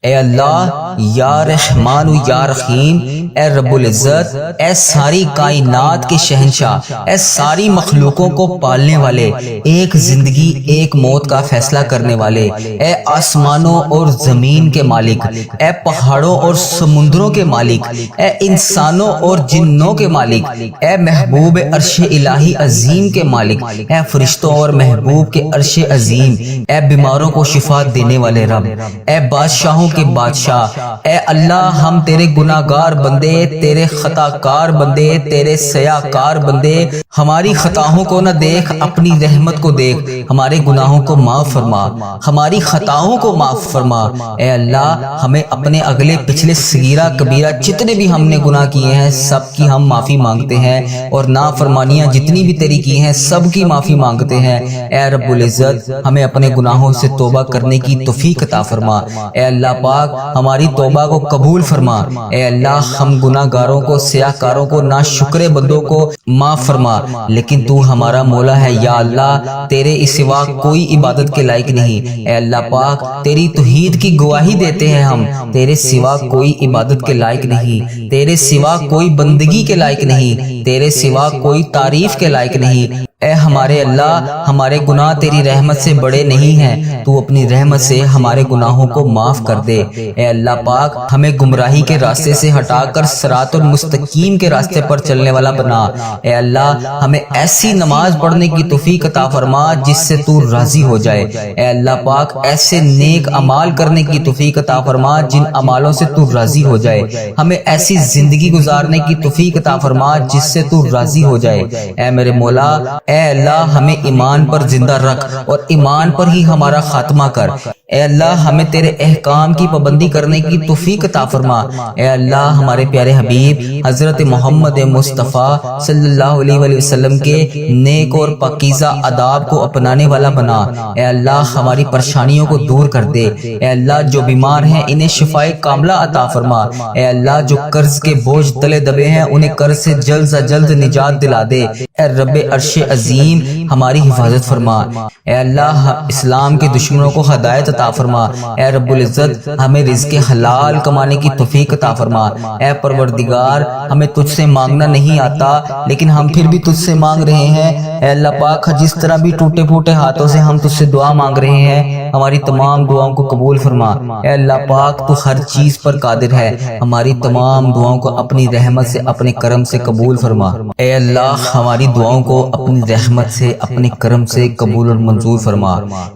اے اللہ یا رحمان و یا رحیم، اے رب العزت، اے ساری کائنات کے شہنشاہ، اے ساری مخلوقوں کو پالنے والے، ایک زندگی ایک موت کا فیصلہ کرنے والے، اے آسمانوں اور زمین کے مالک، اے پہاڑوں اور سمندروں کے مالک، اے انسانوں اور جنوں کے مالک، اے محبوب عرش الہی عظیم کے مالک، اے فرشتوں اور محبوب کے عرش عظیم، اے بیماروں کو شفا دینے والے رب، اے بادشاہوں کے بادشاہ، اے اللہ ہم تیرے گناہ گار بندے، تیرے خطا کار بندے، تیرے سیاہ کار بندے، ہماری خطاؤں کو نہ دیکھ، اپنی رحمت کو دیکھ، ہمارے گناہوں کو معاف فرما، ہماری خطاؤں کو معاف فرما۔ اے اللہ ہمیں اپنے اگلے پچھلے صغیرہ کبیرہ جتنے بھی ہم نے گناہ کیے ہیں سب کی ہم معافی مانگتے ہیں، اور نافرمانیاں جتنی بھی تیری کی ہیں سب کی معافی مانگتے ہیں۔ اے رب العزت ہمیں اپنے گناہوں سے توبہ کرنے کی توفیق عطا فرما۔ اے اللہ پاک ہماری توبہ کو قبول فرما۔ اے اللہ ہم گناہ گاروں کو، سیاہ کاروں کو، ناشکرے بندوں کو معاف فرما، لیکن تو ہمارا مولا ہے یا اللہ، تیرے اس سوا کوئی عبادت کے لائق نہیں۔ اے اللہ پاک تیری توحید کی گواہی دیتے ہیں ہم، تیرے سوا کوئی عبادت کے لائق نہیں، تیرے سوا کوئی بندگی کے لائق نہیں، تیرے سوا کوئی تعریف کے لائق نہیں۔ اے ہمارے اللہ ہمارے گناہ تیری رحمت سے بڑے نہیں ہیں، تو اپنی رحمت سے ہمارے گناہوں کو معاف کر دے۔ اے اللہ پاک ہمیں گمراہی کے راستے سے ہٹا کر صراط المستقیم کے راستے پر چلنے والا بنا۔ اے اللہ ہمیں ایسی نماز پڑھنے کی توفیق عطا فرما جس سے تو راضی ہو جائے۔ اے اللہ پاک ایسے نیک اعمال کرنے کی توفیق عطا فرما جن اعمالوں سے تو راضی ہو جائے۔ ہمیں ایسی زندگی گزارنے کی توفیق عطا فرما جس سے تو راضی ہو جائے۔ اے میرے مولا، اے اللہ ہمیں ایمان پر زندہ رکھ اور ایمان پر ہی ہمارا خاتمہ کر۔ اے اللہ ہمیں تیرے احکام کی پابندی کرنے کی توفیق عطا فرما۔ اے اللہ ہمارے پیارے حبیب حضرت محمد مصطفیٰ صلی اللہ علیہ وآلہ وسلم کے نیک اور پاکیزہ آداب کو اپنانے والا بنا۔ اے اللہ ہماری پریشانیوں کو دور کر دے۔ اے اللہ جو بیمار ہیں انہیں شفائے کاملہ عطا فرما۔ اے اللہ جو قرض کے بوجھ تلے دبے ہیں انہیں قرض سے جلد سے جلد نجات دلا دے۔ اے رب عرش عظیم ہماری حفاظت فرما۔ اے اللہ اسلام کے دشمنوں کو ہدایت عطا فرما۔ اے رب العزت ہمیں رزق حلال کمانے کی توفیق عطا فرما۔ اے پروردگار ہمیں تجھ سے مانگنا نہیں آتا لیکن ہم پھر بھی تجھ سے مانگ رہے ہیں۔ اے اللہ پاک جس طرح بھی ٹوٹے پھوٹے ہاتھوں سے ہم تجھ سے دعا مانگ رہے ہیں ہماری تمام دعاؤں کو قبول فرما۔ اے اللہ پاک تو ہر چیز پر قادر ہے، ہماری تمام دعاؤں کو اپنی رحمت سے اپنے کرم سے قبول فرما۔ اے اللہ ہماری دعاؤں کو اپنی رحمت سے اپنے کرم سے قبول اور منظور فرما۔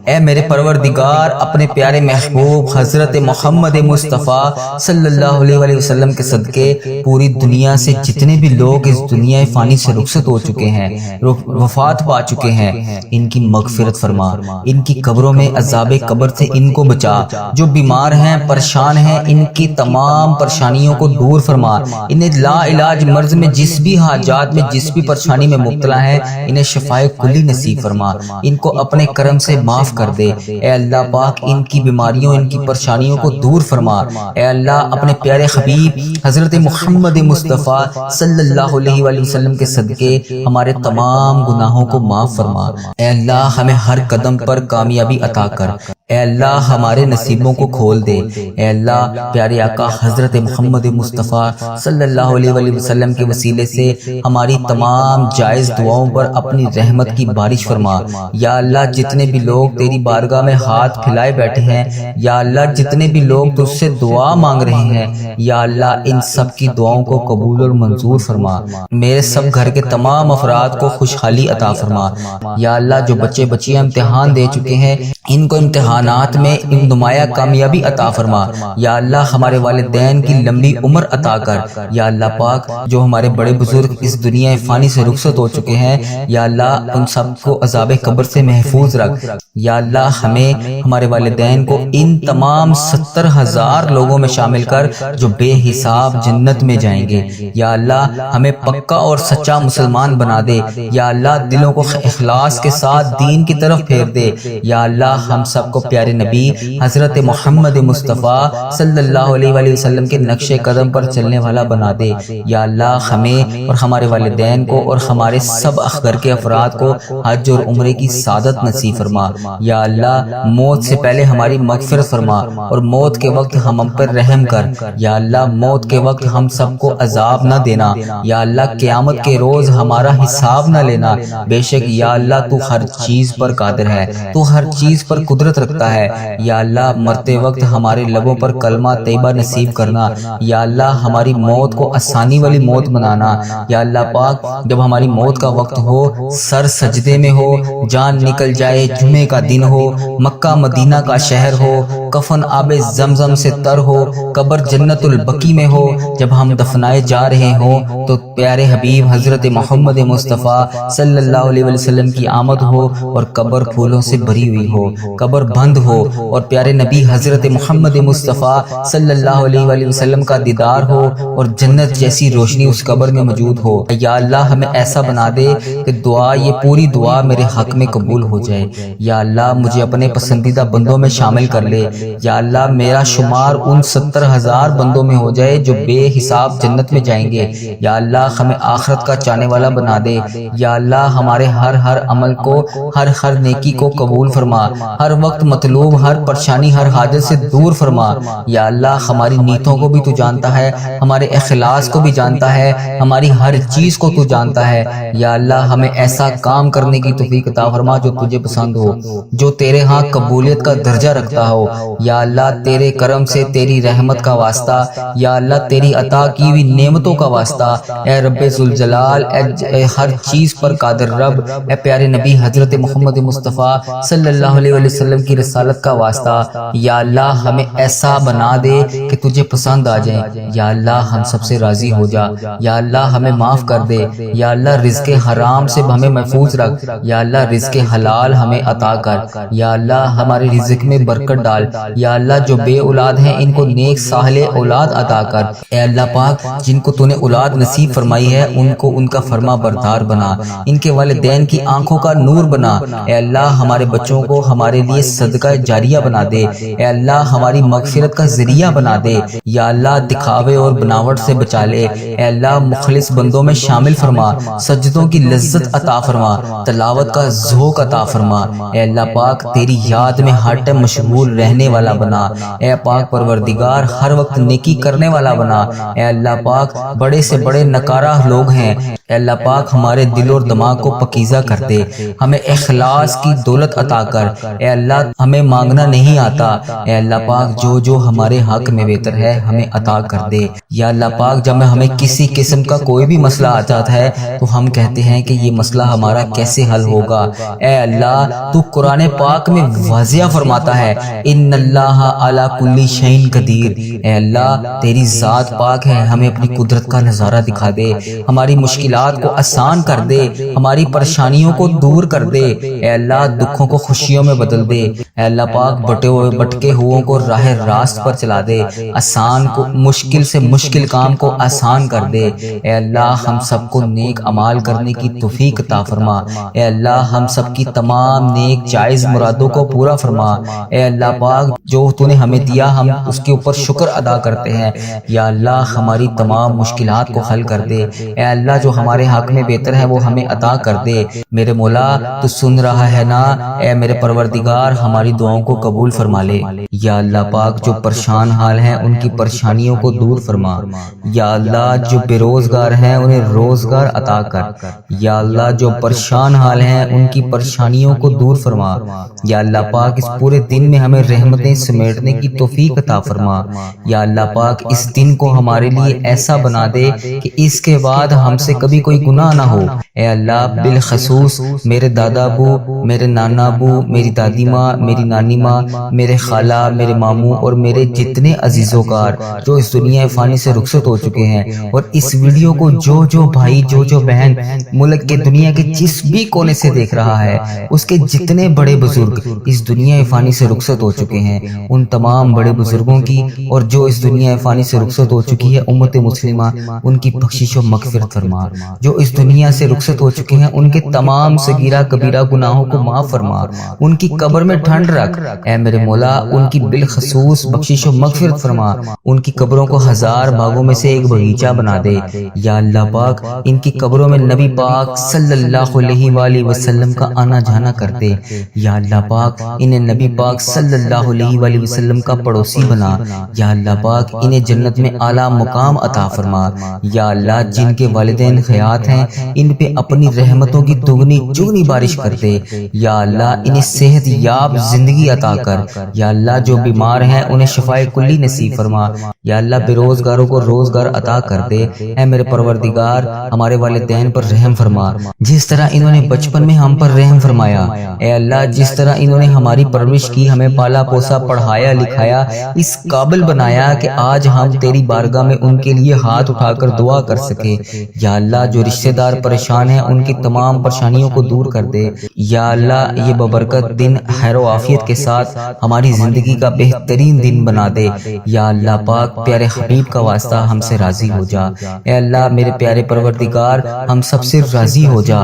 اے میرے پروردگار اپنے پیارے محبوب حضرت محمد مصطفیٰ صلی اللہ علیہ وآلہ وسلم کے صدقے پوری دنیا سے جتنے بھی لوگ اس دنیا فانی سے رخصت ہو چکے ہیں، وفات پا چکے ہیں، ان کی مغفرت فرما، ان کی قبروں میں عذاب قبر سے ان کو بچا، جو بیمار ہیں پریشان ہیں ان کی تمام پریشانیوں کو دور فرما، انہیں لا علاج مرض میں جس بھی حاجات میں جس بھی پریشانی میں مبتلا ہے انہیں شفائے کلی نصیب فرما، ان کو اپنے کرم سے معاف کر دے۔ اے اللہ پاک ان کی بیماریوں ان کی پریشانیوں کو دور فرما۔ اے اللہ اپنے پیارے حبیب حضرت محمد مصطفیٰ صلی اللہ علیہ وآلہ وسلم کے صدقے ہمارے تمام گناہوں کو معاف فرما۔ اے اللہ ہمیں ہر قدم پر کامیابی عطا کر۔ اے اللہ ہمارے نصیبوں کو کھول دے۔ اے اللہ پیارے آقا حضرت محمد مصطفیٰ صلی اللہ علیہ وآلہ وسلم کے وسیلے سے ہماری تمام جائز دعاؤں پر اپنی رحمت کی بارش فرما۔ یا اللہ جتنے بھی لوگ تیری بارگاہ میں ہاتھ پھیلائے بیٹھے ہیں، یا اللہ جتنے بھی لوگ تجھ سے دعا مانگ رہے ہیں، یا اللہ ان سب کی دعاؤں کو قبول اور منظور فرما۔ میرے سب گھر کے تمام افراد کو خوشحالی عطا فرما۔ یا اللہ جو بچے بچیاں امتحان دے چکے ہیں ان کو امتحانات میں نمایاں کامیابی عطا فرما۔ یا اللہ ہمارے والدین کی لمبی عمر عطا کر۔ یا اللہ پاک جو ہمارے بڑے بزرگ اس دنیا فانی سے رخصت ہو چکے ہیں، یا اللہ ان سب کو عذاب قبر سے محفوظ رکھ۔ یا اللہ ہمیں ہمارے والدین کو ان تمام 70,000 لوگوں میں شامل کر جو بے حساب جنت میں جائیں گے۔ یا اللہ ہمیں پکا اور سچا مسلمان بنا دے۔ یا اللہ دلوں کو اخلاص کے ساتھ دین کی طرف پھیر دے۔ یا اللہ ہم سب کو پیارے نبی حضرت محمد مصطفیٰ صلی اللہ علیہ وآلہ وسلم کے نقش قدم پر چلنے والا بنا دے۔ یا اللہ ہمیں اور ہمارے والدین کو اور ہمارے سب گھر کے افراد کو حج اور عمرے کی سعادت نصیب فرما۔ یا اللہ موت سے پہلے ہماری مغفرت فرما اور موت کے وقت ہم پر رحم کر۔ یا اللہ موت کے وقت ہم سب کو عذاب نہ دینا۔ یا اللہ قیامت کے روز ہمارا حساب نہ لینا۔ بے شک یا اللہ تو ہر چیز پر قادر ہے، تو ہر چیز پر قدرت رکھتا ہے۔ یا اللہ مرتے وقت ہمارے لبوں پر کلمہ طیبہ نصیب کرنا۔ یا اللہ ہماری موت کو آسانی والی موت بنانا۔ یا اللہ پاک جب ہماری موت کا وقت ہو، سر سجدے میں ہو، جان نکل جائے، جمعے کا دن ہو، مکہ مدینہ کا شہر ہو، کفن آب زمزم سے تر ہو، قبر جنت البقیع میں ہو، جب ہم دفنائے جا رہے ہوں تو پیارے حبیب حضرت محمد مصطفیٰ صلی اللہ علیہ وسلم کی آمد ہو اور قبر پھولوں سے بھری ہوئی ہو، قبر بند ہو اور پیارے نبی حضرت محمد مصطفیٰ صلی اللہ علیہ وسلم کا دیدار ہو اور جنت جیسی روشنی اس قبر میں موجود ہو۔ یا اللہ ہمیں ایسا بنا دے کہ دعا، یہ پوری دعا میرے حق میں قبول ہو جائے۔ یا اللہ مجھے اپنے پسندیدہ بندوں میں شامل کر لے۔ یا اللہ میرا شمار ان 70,000 بندوں میں ہو جائے جو بے حساب جنت میں جائیں گے۔ یا اللہ ہمیں آخرت کا چاہنے والا بنا دے۔ یا اللہ ہمارے ہر عمل کو، ہر نیکی کو قبول فرما، ہر وقت مطلوب، ہر پریشانی، ہر حاجت سے دور فرما۔ یا اللہ ہماری نیتوں کو بھی تو جانتا ہے، ہمارے اخلاص کو بھی جانتا ہے، ہماری ہر چیز کو تو جانتا ہے۔ یا اللہ ہمیں ایسا کام کرنے کی توفیق عطا فرما جو تجھے پسند ہو، جو تیرے ہاں قبولیت کا درجہ رکھتا ہو۔ یا اللہ تیرے کرم سے، تیری رحمت کا واسطہ، یا اللہ تیری عطا کی ہوئی نعمتوں کا واسطہ، اے رب ذوالجلال، اے ہر چیز پر قادر رب، اے پیارے نبی حضرت محمد مصطفیٰ صلی اللہ علیہ وسلم کی رسالت کا واسطہ، یا اللہ ہمیں ایسا بنا دے کہ تجھے پسند آ جائیں۔ یا اللہ ہم سب سے راضی ہو جا۔ یا اللہ ہمیں معاف کر دے۔ یا اللہ رزق حرام سے ہمیں محفوظ رکھ۔ یا اللہ رزق حلال ہمیں عطا کر۔ یا اللہ ہمارے رزق میں برکت ڈال۔ یا اللہ جو بے اولاد ہیں ان کو نیک صالح اولاد عطا کر۔ اے اللہ پاک جن کو تو نے اولاد نصیب فرمائی ہے ان کو ان کا فرما بردار بنا، ان کے والدین کی آنکھوں کا نور بنا۔ اے اللہ ہمارے بچوں کو ہمارے لیے صدقہ جاریہ بنا دے۔ اے اللہ ہماری مغفرت کا ذریعہ بنا دے۔ یا اللہ دکھاوے اور بناوٹ سے بچا لے۔ اے اللہ مخلص بندوں میں شامل فرما، سجدوں کی لذت عطا فرما، تلاوت کا ذوق عطا فرما۔ اے اللہ پاک تیری یاد میں ہر ٹائم مشغول رہنے والا بنا۔ اے پاک پروردگار ہر وقت نیکی کرنے والا بنا۔ اے اللہ پاک بڑے سے بڑے نکارہ لوگ ہیں، اے اللہ پاک ہمارے دل اور دماغ کو پکیزہ کر دے، ہمیں اخلاص کی دولت عطا کر۔ اے اللہ ہمیں مانگنا نہیں آتا، اے اللہ پاک جو ہمارے حق میں بہتر ہے ہمیں عطا کر دے۔ یا اللہ پاک جب ہمیں کسی قسم کا کوئی بھی مسئلہ آ جاتا ہے تو ہم کہتے ہیں کہ یہ مسئلہ ہمارا کیسے حل ہوگا، اے اللہ تو قرآن پاک میں واضح فرماتا ہے ان اللہ علی کل شیء قدیر۔ اے اللہ تیری ذات پاک ہے، ہمیں اپنی قدرت کا نظارہ دکھا دے، ہماری مشکلات کو آسان کر دے، ہماری پریشانیوں کو دور کر دے۔ اے اللہ دکھوں کو خوشیوں میں بدل دے۔ اے اللہ پاک بٹکے ہوئوں کو راہ راست پر چلا دے، آسان کو مشکل سے مشکل کام کو آسان کر دے۔ اے اللہ ہم سب کو نیک اعمال کرنے کی توفیق عطا فرما۔ اے اللہ ہم سب کی تمام نیک جائز مرادوں کو پورا فرما۔ اے اللہ پاک جو تو نے ہمیں دیا ہم اس کے اوپر شکر ادا کرتے ہیں۔ یا اللہ ہماری تمام مشکلات کو حل کر دے۔ اے اللہ جو ہمارے حق میں بہتر ہے وہ ہمیں عطا کر دے۔ میرے مولا تو سن رہا ہے نا، اے میرے پروردگار ہماری دعاؤں کو قبول فرما لے۔ یا اللہ پاک جو پریشان حال ہیں ان کی پریشانیوں کو دور فرما۔ یا اللہ جو بے روزگار ہیں انہیں روزگار عطا کر۔ یا اللہ جو پریشان حال ہیں ان کی پریشانیوں کو دور فرما۔ یا اللہ پاک اس پورے دن میں ہمیں رحمتیں سمیٹنے کی توفیق عطا فرما۔ یا اللہ پاک اس دن کو ہمارے لیے ایسا بنا دے کہ اس کے بعد ہم سے کبھی کوئی گناہ نہ ہو۔ اے اللہ بالخصوص میرے دادا ابو، میرے نانا ابو، میری دادی ماں، میری نانی ماں، میرے خالہ، میرے ماموں اور میرے جتنے عزیز و کار جو اس دنیا فانی سے رخصت ہو چکے ہیں، اور اس ویڈیو کو جو بھائی جو بہن ملک کے دنیا کے جس بھی کونے سے دیکھ رہا ہے، اس کے جتنے بڑے بزرگ اس دنیا فانی سے رخصت ہو چکے ہیں، ان تمام بڑے بزرگوں کی اور جو اس دنیا فانی سے رخصت ہو چکی ہے امت مسلمہ، ان کی بخشش و مغفرت فرما۔ جو اس دنیا سے رخصت ہو چکے ہیں ان کے تمام صغیرہ کبیرہ گناہوں کو معاف فرما، ان کی قبر میں ٹھنڈ رکھ اے میرے مولا، ان کی بالخصوص بخشش و مغفرت فرما، ان کی قبروں کو ہزار باغوں میں سے ایک باغیچہ بنا دے یا اللہ پاک، ان کی قبروں میں نبی پاک صلی اللہ علیہ وآلہ وسلم کا آنا جانا کر دے یا اللہ پاک، انہیں نبی پاک صلی اللہ علیہ وآلہ وسلم کا پڑوسی بنا یا اللہ پاک، انہیں جنت میں اعلیٰ مقام عطا فرما یا اللہ، جن کے والدین حیات ہیں ان پہ اپنی رحمتوں کی دگنی چگنی بارش کر دے یا اللہ، انہیں صحت یاب زندگی عطا کر یا اللہ، جو بیمار ہیں انہیں شفائے کلی نصیب فرما یا اللہ، بے روزگاروں کو روزگار عطا کر دے اے میرے پروردگار، ہمارے والدین پر رحم فرما، جس طرح انہوں نے بچپن میں ہم پر رحم فرمایا اے اللہ، جس طرح انہوں نے ہماری پرورش کی، ہمیں پالا پوسا، پڑھایا لکھایا، اس قابل بنایا کہ آج ہم تیری بارگاہ میں ان کے لیے ہاتھ اٹھا کر دعا کر سکے یا اللہ، جو رشتہ دار پریشان ہیں ان کی تمام پریشانیوں کو دور کر دے یا اللہ، یہ ببرکت دن خیر و عافیت کے ساتھ ہماری زندگی کا بہترین دن بنا دے یا اللہ پاک، پیارے حبیب کا واسطہ ہم سے راضی ہو جا اے اللہ، میرے پیارے پروردگار، ہم سب سے راضی ہو جا،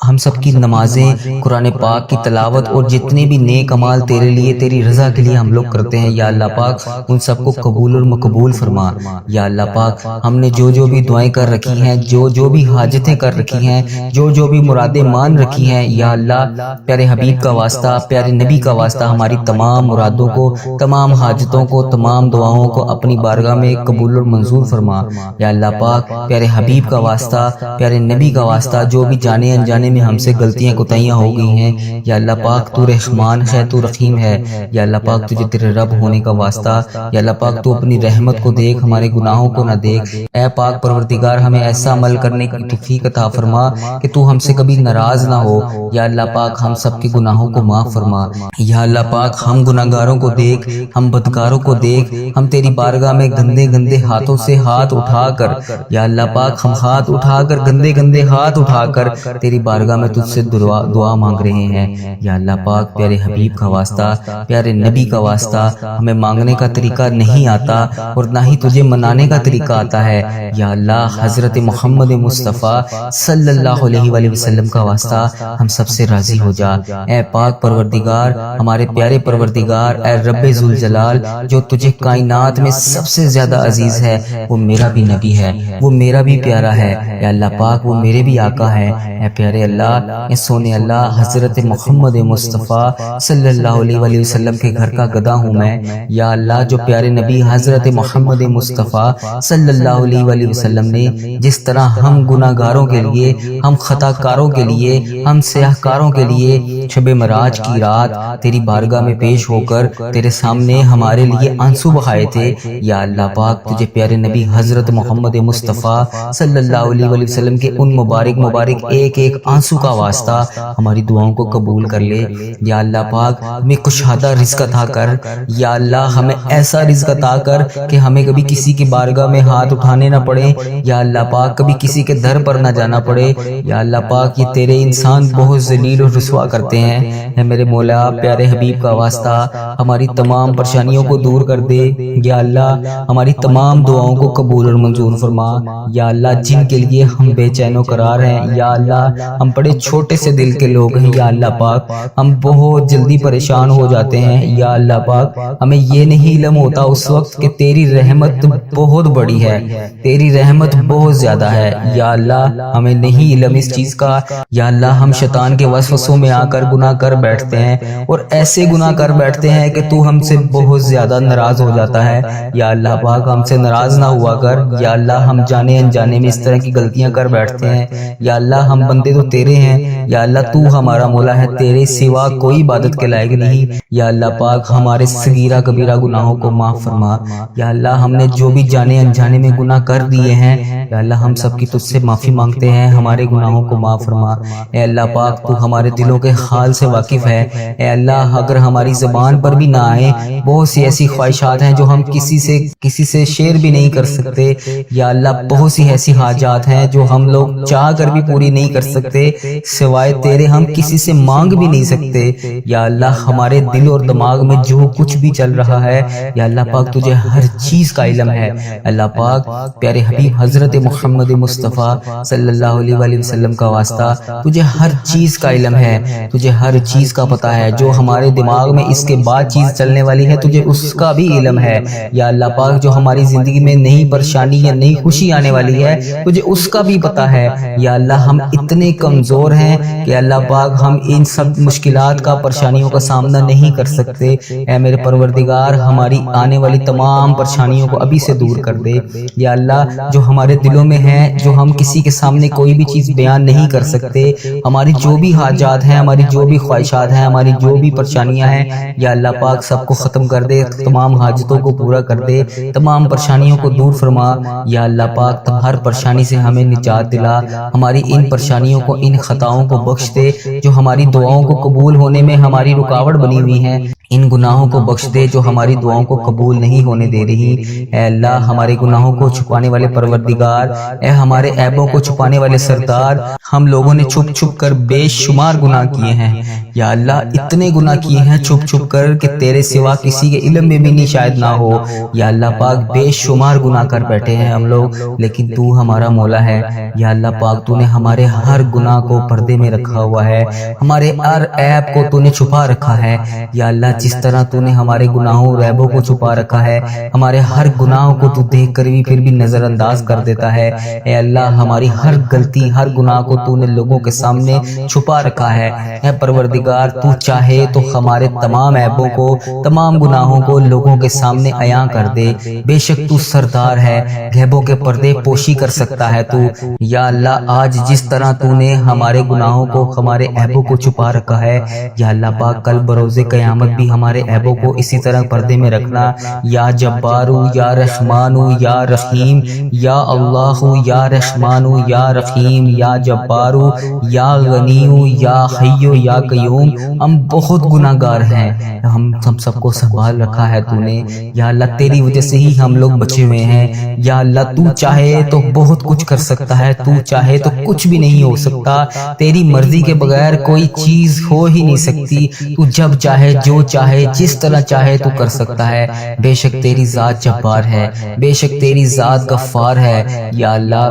ہم سب کی نمازیں، قرآن پاک کی تلاوت اور جتنے بھی نیک اعمال تیرے لیے، تیری رضا کے لیے ہم لوگ کرتے ہیں یا اللہ پاک، ان سب کو قبول اور مقبول فرما یا اللہ پاک، ہم نے جو بھی دعائیں کر رکھی ہیں، جو بھی حاجتیں کر رکھی ہیں، جو بھی مرادیں مان رکھی ہیں یا اللہ، پیارے حبیب کا واسطہ، پیارے نبی کا واسطہ، ہماری تمام مرادوں کو، تمام حاجتوں کو، تمام دعاؤں کو اپنی بارگاہ میں قبول اور منظور فرما یا اللہ پاک، پیارے حبیب کا واسطہ، پیارے نبی کا واسطہ، جو بھی جانے انجانے میں ہم سے غلطیاں کوتاہیاں ہو گئی ہیں یا اللہ پاک، تو رحمان ہے، تو رحیم ہے یا اللہ پاک، تجھے تیرے رب ہونے کا واسطہ یا اللہ پاک، تو اپنی رحمت کو دیکھ، ہمارے گناہوں کو نہ دیکھ اے پاک پروردگار، ہمیں ایسا عمل کرنے کی توفیق عطا فرما کہ تو ہم سے کبھی ناراض نہ ہو یا اللہ پاک، ہم سب کے گناہوں کو معاف فرما یا اللہ پاک، ہم گناہگاروں کو دیکھ، ہم بدکاروں کو دیکھ، ہم تیری بارگاہ میں گندے گندے ہاتھوں سے ہاتھ اٹھا کر یا اللہ پاک، ہم ہاتھ اٹھا کر، گندے گندے ہاتھ اٹھا کر تیری بارگاہ میں تجھ سے دعا مانگ رہے ہیں یا اللہ پاک، پیارے حبیب کا واسطہ، پیارے نبی کا واسطہ، ہمیں مانگنے کا طریقہ نہیں آتا اور نہ ہی تجھے منانے کا طریقہ آتا ہے یا اللہ، حضرت محمد مصطفیٰ صلی اللہ علیہ وآلہ وسلم کا واسطہ ہم سب سے راضی ہو جا اے پاک پروردگار، ہمارے پیارے پروردگار، اے رب ذوالجلال، جو تجھے کائنات میں سب سے زیادہ عزیز ہے، وہ میرا بھی نبی ہے، وہ میرا بھی پیارا ہے یا اللہ پاک، وہ میرے بھی آقا ہے اے پیارے اللہ، اے سونے اللہ، حضرت محمد مصطفیٰ صلی اللہ علیہ وآلہ وسلم کے گھر کا گدا ہوں میں یا اللہ، جو پیارے نبی حضرت محمد مصطفیٰ صلی اللہ علیہ وآلہ وسلم نے جس طرح ہم گناہ گاروں کے لیے، ہم خطا کاروں کے لیے، ہم سیاہ کاروں کے لیے شب معراج کی رات تیری بارگاہ میں پیش ہو کر تیرے سامنے ہمارے لیے آنسو بہائے تھے یا اللہ پاک، تجھے پیارے نبی حضرت محمد مصطفیٰ صلی اللہ علیہ وآلہ وسلم کے ان مبارک ایک ایک آنسو کا واسطہ ہماری دعاؤں کو قبول کر لے یا اللہ پاک، ہمیں کشادہ رزق عطا کر یا اللہ، ہمیں ایسا رزق عطا کر کہ ہمیں کبھی کسی کی بارگاہ میں ہاتھ اٹھانے نہ پڑے یا اللہ پاک، کبھی کسی کے در پر نہ جانا پڑے یا اللہ پاک، یہ تیرے انسان بہت ذلیل اور رسوا کرتے ہیں اے میرے مولا، پیارے حبیب کا واسطہ ہماری تمام پریشانیوں کو دور کر دے یا اللہ، ہماری تمام دعاؤں کو قبول اور منظور فرما یا اللہ، جن کے لیے ہم بے چین و قرار ہیں یا اللہ، ہم بڑے چھوٹے سے دل کے لوگ ہیں یا اللہ پاک، ہم بہت جلدی پریشان ہو جاتے ہیں یا اللہ پاک، ہمیں یہ نہیں علم ہوتا اس وقت کہ تیری رحمت بہت بڑی ہے، تیری رحمت بہت زیادہ ہے یا اللہ، ہمیں نہیں علم اس چیز کا یا اللہ، ہم شیطان کے وسوسوں میں آ کر گناہ کر بیٹھتے ہیں اور ایسے گناہ کر بیٹھتے ہیں کہ تو ہم سے بہت زیادہ ناراض ہو جاتا ہے یا اللہ پاک، ہم سے ناراض نہ ہوا کر یا اللہ، ہم جانے انجانے میں اس طرح کی غلطیاں کر بیٹھتے ہیں یا اللہ، ہم بندے تو تیرے ہیں یا اللہ، تو ہمارا مولا ہے، تیرے سوا کوئی عبادت کے لائق نہیں یا اللہ پاک، ہمارے صغیرہ کبیرہ گناہوں کو معاف فرما یا اللہ، ہم نے جو بھی جانے انجانے میں گناہ کر دیے ہیں یا اللہ، ہم سب کی تجھ سے معافی مانگتے ہیں، ہمارے گناہوں کو معاف فرما اے اللہ پاک، تو ہمارے دلوں کے حال سے واقف ہے اے اللہ، اگر ہماری زبان پر بھی نہ آئے، بہت سی ایسی خواہشات ہیں جو ہم کسی سے شیئر بھی نہیں کر سکتے یا اللہ، بہت سی ایسی حاجات ہیں جو ہم لوگ چاہ کر بھی پوری نہیں کر سکتے، سوائے تیرے ہم کسی سے مانگ بھی نہیں سکتے یا اللہ، ہمارے دل اور دماغ میں جو کچھ بھی چل رہا ہے یا اللہ پاک، تجھے ہر چیز کا علم ہے اللہ پاک، پیارے حبیب حضرت محمد مصطفیٰ صلی اللہ علیہ وآلہ وآلہ وسلم کا واسطہ، تجھے ہر چیز کا علم ہے، تجھے ہر چیز کا پتہ ہے، جو ہمارے دماغ میں اس کے بعد چیز چلنے والی ہے تجھے اس کا بھی علم ہے یا اللہ پاک، جو ہماری زندگی میں نئی پریشانی یا نئی خوشی آنے والی ہے تجھے اس کا بھی پتہ ہے یا اللہ۔ ہم اتنے کمزور ہیں کہ اللہ پاک ہم ان سب مشکلات کا، پریشانیوں کا سامنا نہیں کر سکتے۔ اے میرے پروردگار، ہماری آنے والی تمام پریشانیوں کو ابھی سے دور کر دے یا اللہ۔ جو ہمارے دلوں میں ہے، جو ہم کسی کے سامنے کوئی بھی چیز بیان نہیں کر سکتے، ہماری جو بھی حاجات ہیں، ہماری جو بھی خواہشات ہیں، ہماری جو بھی پریشانیاں ہیں یا اللہ پاک سب کو ختم کر دے، تمام حاجتوں کو پورا کر دے، تمام پریشانیوں کو دور فرما یا اللہ پاک۔ ہر پریشانی سے ہمیں نجات دلا، ہماری ان پریشانیوں کو، ان خطاؤں کو بخش دے جو ہماری دعاؤں کو قبول ہونے میں ہماری رکاوٹ بنی ہوئی ہیں، ان گناہوں کو بخش دے جو ہماری دعاؤں کو قبول نہیں ہونے دے رہی۔ اے اللہ، ہمارے گناہوں کو چھپانے والے پروردگار، اے ہمارے عیبوں کو چھپانے والے سردار، ہم لوگوں نے چھپ چھپ کر بے شمار گناہ کیے ہیں یا اللہ، اتنے گناہ کیے ہیں چھپ چھپ کر کہ تیرے سوا کسی کے علم میں بھی نہیں شاید نہ ہو یا اللہ پاک۔ بے شمار گناہ کر بیٹھے ہیں ہم لوگ، لیکن تو ہمارا مولا ہے یا اللہ پاک۔ تو نے ہمارے ہر گناہ کو پردے میں رکھا ہوا ہے، ہمارے ہر عیب کو تو نے چھپا رکھا ہے یا اللہ۔ جس طرح تو نے ہمارے گناہوں اور عیبوں کو چھپا رکھا ہے، ہمارے ہر گناہوں کو تو دیکھ کر بھی پھر بھی نظر انداز کر دیتا ہے۔ اے اللہ، ہماری ہر غلطی، ہر گناہ کو تو نے لوگوں کے سامنے چھپا رکھا ہے۔ اے پروردگار، تو چاہے تو ہمارے تمام عیبوں کو، تمام گناہوں کو لوگوں کے سامنے عیاں کر دے۔ بے شک تو سردار ہے، غیبوں کے پردے پوشی کر سکتا ہے تو یا اللہ۔ آج جس طرح تو نے ہمارے گناہوں کو، ہمارے عیبوں کو چھپا رکھا ہے یا اللہ پاک، کل بروز قیامت بھی ہمارے عیبوں کو اسی طرح پردے میں رکھنا یا جبارو یا رحمانو یا رحیم یا اللہ یا رحمانو یا رحیم یا جبارو یا غنیو یا حیو یا قیوم۔ ہم بہت گناہ گار ہیں، ہم سب کو سنبھال رکھا ہے تو نے یا اللہ۔ تیری وجہ سے ہی ہم لوگ بچے ہوئے ہیں یا اللہ۔ تو چاہے تو بہت کچھ کر سکتا ہے، تو چاہے تو کچھ بھی نہیں ہو سکتا۔ تیری مرضی کے بغیر کوئی چیز ہو ہی نہیں سکتی۔ تو جب چاہے، جو چاہے، جس طرح چاہے تو کر سکتا ہے۔ بے شک تیری ذات جبار ہے، بے شک تیری ذات غفار ہے یا اللہ۔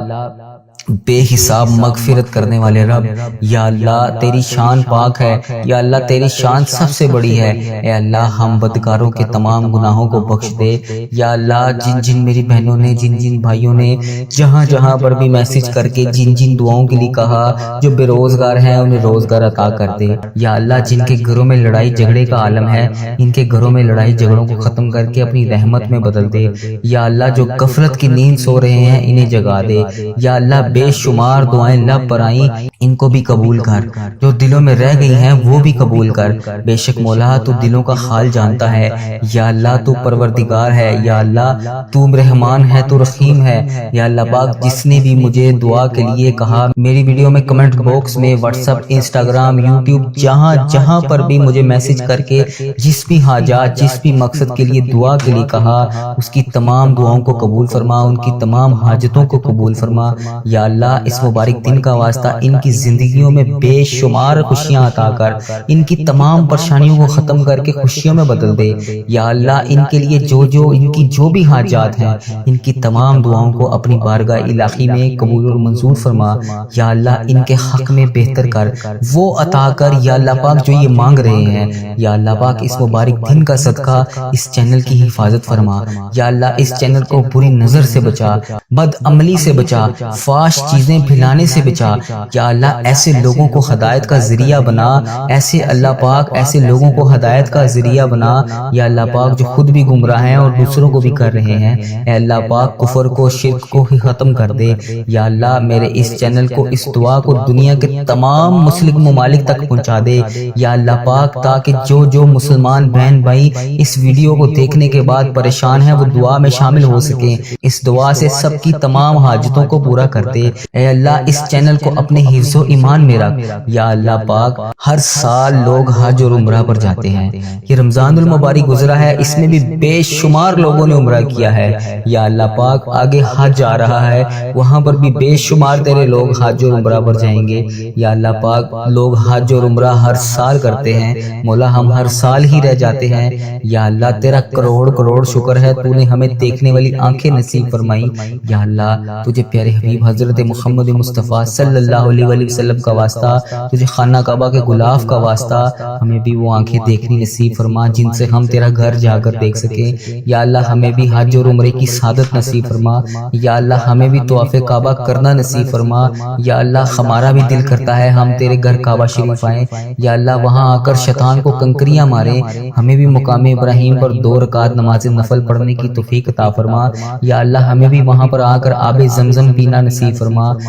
بے حساب مغفرت کرنے والے رب یا اللہ، تیری شان پاک ہے یا اللہ، تیری شان سب سے بڑی ہے۔ اے اللہ، ہم بدکاروں کے تمام گناہوں کو بخش دے یا اللہ۔ جن جن میری بہنوں نے، جن جن بھائیوں نے جہاں جہاں پر بھی میسج کر کے جن جن دعاؤں کے لیے کہا، جو بے روزگار ہیں انہیں روزگار عطا کر دے یا اللہ۔ جن کے گھروں میں لڑائی جھگڑے کا عالم ہے، ان کے گھروں میں لڑائی جھگڑوں کو ختم کر کے اپنی رحمت میں بدل دے یا اللہ۔ جو غفلت کی نیند سو رہے ہیں انہیں جگا دے یا اللہ۔ بے شمار دعائیں لب پر آئیں، ان کو بھی قبول کر، جو دلوں میں رہ گئی ہیں وہ بھی قبول کر۔ بے شک مولا، تو دلوں کا حال جانتا ہے یا اللہ۔ تو پروردگار ہے یا اللہ، تو رحمان ہے، تو رحیم ہے یا اللہ پاک۔ جس نے بھی مجھے دعا کے لیے کہا، میری ویڈیو میں کمنٹ باکس میں، واٹس ایپ، انسٹاگرام، یوٹیوب، جہاں جہاں پر بھی مجھے میسج کر کے جس بھی حاجات، جس بھی مقصد کے لیے دعا کے لیے کہا، اس کی تمام دعاؤں کو قبول فرما، ان کی تمام حاجتوں کو قبول فرما یا اللہ۔ اس مبارک دن کا واسطہ ان کی زندگیوں میں بے شمار خوشیاں عطا کر، ان کی تمام پریشانیوں کو ختم کر کے خوشیوں میں بدل دے یا اللہ۔ ان کے لیے ان کی جو بھی حاجات ہیں، ان کی تمام دعاؤں کو اپنی بارگاہ الہی میں قبول اور منظور فرما یا اللہ۔ ان کے حق میں بہتر کر، وہ عطا کر یا اللہ پاک جو یہ مانگ رہے ہیں یا اللہ پاک۔ اس مبارک دن کا صدقہ اس چینل کی حفاظت فرما یا اللہ۔ اس چینل کو بری نظر سے بچا، بد عملی سے بچا، فحش چیزیں پھیلانے سے بچا یا اللہ۔ ایسے لوگوں کو ہدایت کا ذریعہ بنا، ایسے اللہ پاک، ایسے لوگوں کو ہدایت کا ذریعہ بنا یا اللہ پاک، جو خود بھی گمراہ ہیں اور دوسروں کو بھی کر رہے ہیں۔ اے اللہ پاک، کفر کو، شرک کو ہی ختم کر دے یا اللہ۔ میرے اس چینل کو، اس دعا کو دنیا کے تمام مسلم ممالک تک پہنچا دے یا اللہ پاک، تاکہ جو مسلمان بہن بھائی اس ویڈیو کو دیکھنے کے بعد پریشان ہیں، وہ دعا میں شامل ہو سکیں۔ اس دعا سے سب کی تمام حاجتوں کو پورا کر دے اے اللہ۔ اس چینل کو اپنے حفظ و ایمان میں رکھ یا اللہ پاک۔ ہر سال لوگ حج اور عمرہ پر جاتے ہیں، یہ رمضان المبارک گزرا ہے، اس میں بھی بے شمار لوگوں نے عمرہ کیا ہے یا اللہ پاک۔ آگے حج آ رہا ہے، وہاں پر بھی بے شمار تیرے لوگ حج اور عمرہ پر جائیں گے یا اللہ پاک۔ لوگ حج اور عمرہ ہر سال کرتے ہیں مولا، ہم ہر سال ہی رہ جاتے ہیں یا اللہ۔ تیرا کروڑ کروڑ شکر ہے، تو نے ہمیں دیکھنے والی آنکھیں نصیب فرمائی یا اللہ۔ تجھے پیارے حبیب حضرت حضرت محمد مصطفیٰ صلی اللہ علیہ وآلہ وسلم کا واسطہ، تجھے خانہ کعبہ کے غلاف کا واسطہ ہمیں بھی وہ آنکھیں دیکھنی نصیب فرما جن سے ہم تیرا گھر جا کر دیکھ سکیں۔ یا اللہ ہمیں بھی حج اور عمرے کی سعادت نصیب فرما۔ یا اللہ ہمیں بھی طواف کعبہ کرنا نصیب فرما۔ یا اللہ ہمارا بھی دل کرتا ہے ہم تیرے گھر کعبہ شریف آئیں۔ یا اللہ وہاں آ کر شیطان کو کنکریاں ماریں۔ ہمیں بھی مقام ابراہیم پر 2 رکعت نماز نفل پڑھنے کی توفیق عطا فرما۔ یا اللہ ہمیں بھی وہاں پر آ کر آب زمزم پینا نصیب فرما۔